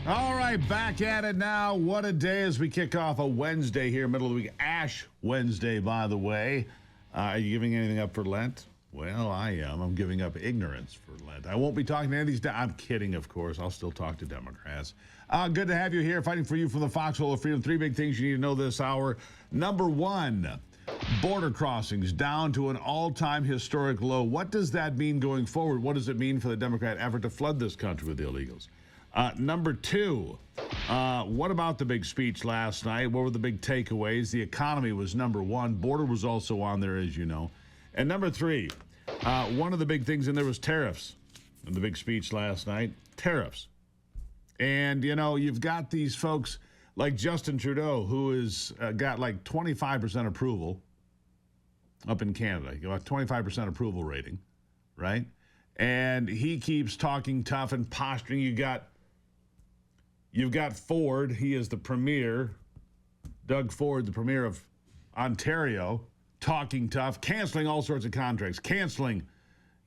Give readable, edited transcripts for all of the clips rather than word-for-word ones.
All right, back at it now. What a day as we kick off a Wednesday here, middle of the week. Ash Wednesday, by the way. Are you giving anything up for Lent? Well, I am. I'm giving up ignorance for Lent. I won't be talking to any of these. I'm kidding, of course. I'll still talk to Democrats. Good to have you here, fighting for you from the foxhole of freedom. 3 big things you need to know this hour. Number 1, border crossings down to an all-time historic low. What does that mean going forward? What does it mean for the Democrat effort to flood this country with illegals? Number 2, what about the big speech last night? What were the big takeaways? The economy was number 1. Border was also on there, as you know. And number 3, one of the big things in there was tariffs. In the big speech last night, tariffs. And, you know, you've got these folks like Justin Trudeau, who has got like 25% approval up in Canada. You got 25% approval rating, right? And he keeps talking tough and posturing. You've got Ford. He is the premier. Doug Ford, the premier of Ontario, talking tough, canceling all sorts of contracts, canceling,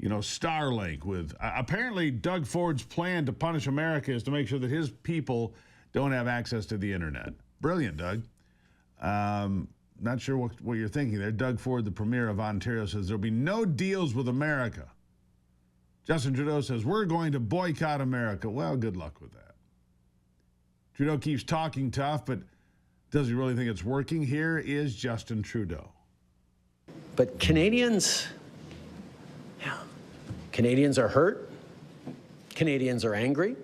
Starlink with apparently Doug Ford's plan to punish America is to make sure that his people don't have access to the internet. Brilliant, Doug. Not sure what you're thinking there. Doug Ford, the premier of Ontario, says there'll be no deals with America. Justin Trudeau says we're going to boycott America. Well, good luck with that. Trudeau keeps talking tough, but does he really think it's working? Here is Justin Trudeau. But Canadians are hurt. Canadians are angry.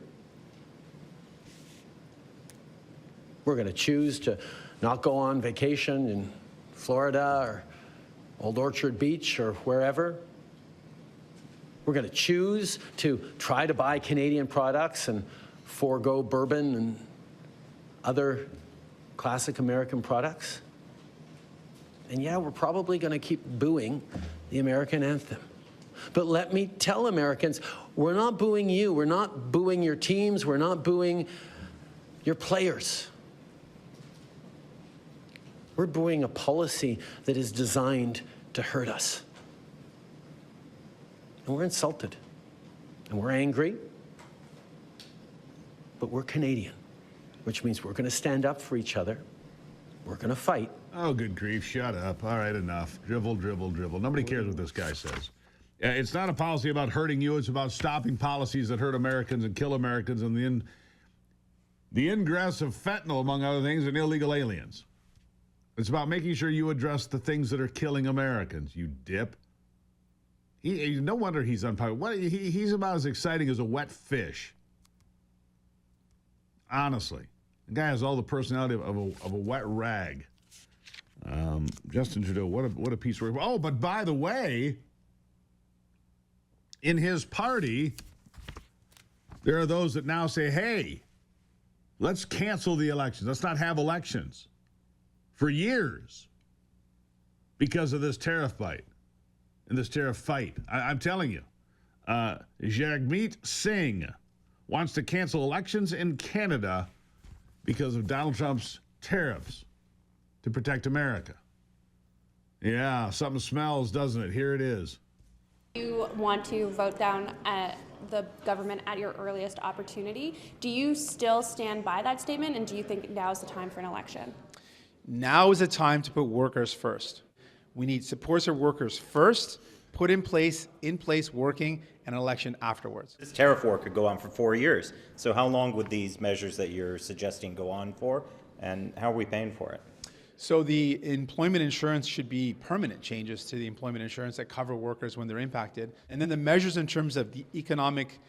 We're going to choose to not go on vacation in Florida or Old Orchard Beach or wherever. We're going to choose to try to buy Canadian products and forego bourbon and other classic American products. And yeah, we're probably going to keep booing the American anthem. But let me tell Americans, we're not booing you. We're not booing your teams. We're not booing your players. We're booing a policy that is designed to hurt us. And we're insulted. And we're angry. But we're Canadian, which means we're going to stand up for each other. We're going to fight. Oh, good grief. Shut up. All right, enough. Dribble, dribble, dribble. Nobody cares what this guy says. It's not a policy about hurting you. It's about stopping policies that hurt Americans and kill Americans and the ingress of fentanyl, among other things, and illegal aliens. It's about making sure you address the things that are killing Americans, you dip. No wonder he's unpopular. He's about as exciting as a wet fish. Honestly. The guy has all the personality of a wet rag. Justin Trudeau, what a piece of work. Oh, but by the way, in his party, there are those that now say, hey, let's cancel the elections. Let's not have elections for years because of this tariff bite and this tariff fight. I'm telling you, Jagmeet Singh wants to cancel elections in Canada because of Donald Trump's tariffs to protect America. Yeah, something smells, doesn't it? Here it is. You want to vote down the government at your earliest opportunity. Do you still stand by that statement, and do you think now is the time for an election? Now is the time to put workers first. We need supports for workers first, put in place working, an election afterwards. This tariff war could go on for 4 years. So how long would these measures that you're suggesting go on for, and how are we paying for it? So the employment insurance should be permanent changes to the employment insurance that cover workers when they're impacted. And then the measures in terms of the economic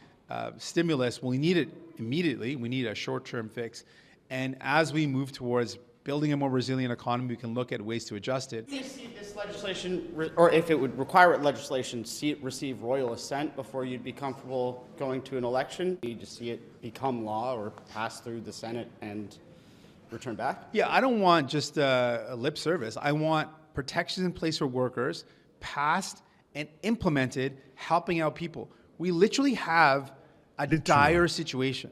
stimulus, well, we need it immediately. We need a short-term fix. And as we move towards building a more resilient economy, we can look at ways to adjust it. Do you see this legislation, or if it would require legislation, receive royal assent before you'd be comfortable going to an election? Do you just see it become law or pass through the Senate and return back? Yeah, I don't want just a lip service. I want protections in place for workers, passed and implemented, helping out people. We literally have a dire situation.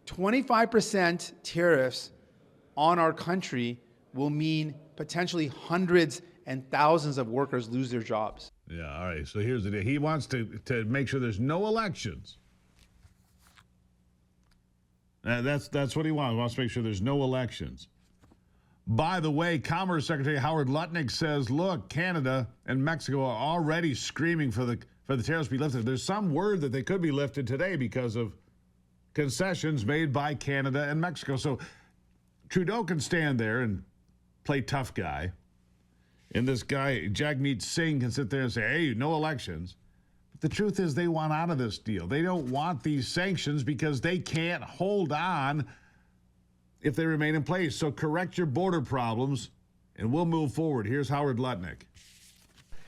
25% tariffs on our country will mean potentially hundreds and thousands of workers lose their jobs. Yeah, all right. So here's the deal. He wants to make sure there's no elections That's what he wants. He wants to make sure there's no elections. By the way, Commerce Secretary Howard Lutnick says, look, Canada and Mexico are already screaming for the tariffs to be lifted. There's some word that they could be lifted today because of concessions made by Canada and Mexico. So Trudeau can stand there and play tough guy. And this guy, Jagmeet Singh, can sit there and say, hey, no elections. But the truth is they want out of this deal. They don't want these sanctions because they can't hold on if they remain in place. So correct your border problems, and we'll move forward. Here's Howard Lutnick.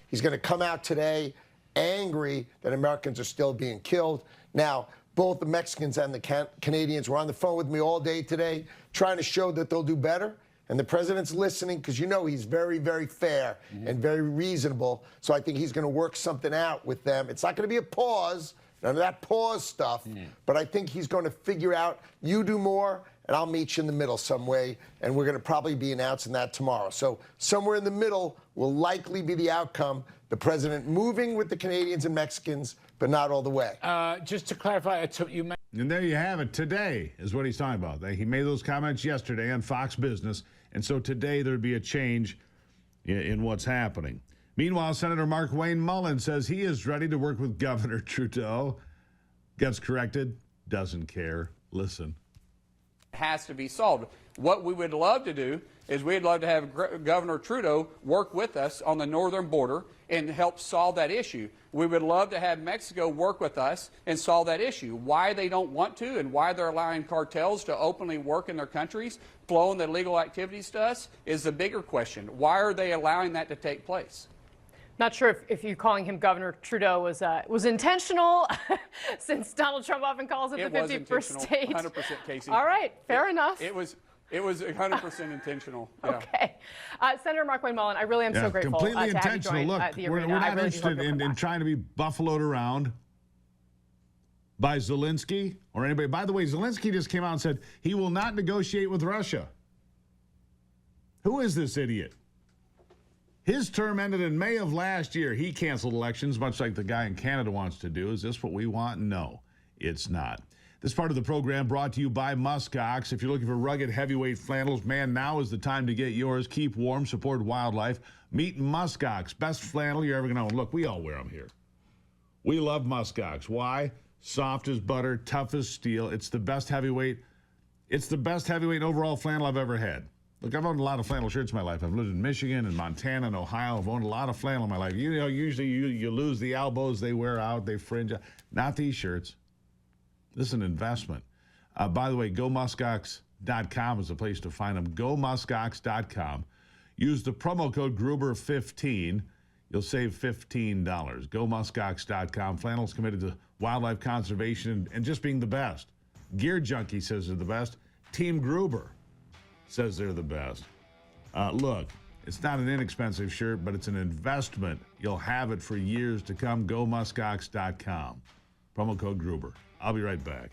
He's going to come out today angry that Americans are still being killed. Now, both the Mexicans and the Canadians were on the phone with me all day today trying to show that they'll do better. And the president's listening because you know he's very, very fair and very reasonable. So I think he's going to work something out with them. It's not going to be a pause, none of that pause stuff. But I think he's going to figure out, you do more, and I'll meet you in the middle some way. And we're going to probably be announcing that tomorrow. So somewhere in the middle will likely be the outcome. The president moving with the Canadians and Mexicans, but not all the way. Just to clarify, you mentioned. And there you have it. Today is what he's talking about. He made those comments yesterday on Fox Business. And so today there'd be a change in what's happening. Meanwhile, Senator Mark Wayne Mullen says he is ready to work with Governor Trudeau. Gets corrected, doesn't care. Listen. Has to be solved. What we would love to do is we'd love to have Governor Trudeau work with us on the northern border and help solve that issue. We would love to have Mexico work with us and solve that issue. Why they don't want to and why they're allowing cartels to openly work in their countries, flowing the illegal activities to us, is the bigger question. Why are they allowing that to take place? Not sure if you calling him Governor Trudeau was intentional, since Donald Trump often calls it the 51st state. 100%, Casey. All right, fair enough. It was 100% intentional. Yeah. Okay. Senator Mark Wayne Mullen, I really am so grateful Completely to have you intentional. join Look, the we're arena. not I really interested in trying to be buffaloed around by Zelensky or anybody. By the way, Zelensky just came out and said he will not negotiate with Russia. Who is this idiot? His term ended in May of last year. He canceled elections, much like the guy in Canada wants to do. Is this what we want? No, it's not. This part of the program brought to you by Muskox. If you're looking for rugged, heavyweight flannels, man, now is the time to get yours. Keep warm, support wildlife. Meet Muskox. Best flannel you're ever going to own. Look, we all wear them here. We love Muskox. Why? Soft as butter, tough as steel. It's the best heavyweight. It's the best heavyweight overall flannel I've ever had. Look, I've owned a lot of flannel shirts in my life. I've lived in Michigan and Montana and Ohio. I've owned a lot of flannel in my life. You know, usually you lose the elbows, they wear out, they fringe. Not these shirts. This is an investment. By the way, GoMuskox.com is the place to find them. GoMuskox.com. Use the promo code Gruber15. You'll save $15. GoMuskox.com. Flannel's committed to wildlife conservation and just being the best. Gear Junkie says they're the best. Team Gruber says they're the best. Look, it's not an inexpensive shirt, but it's an investment. You'll have it for years to come. GoMuskox.com. Promo code Gruber. I'll be right back.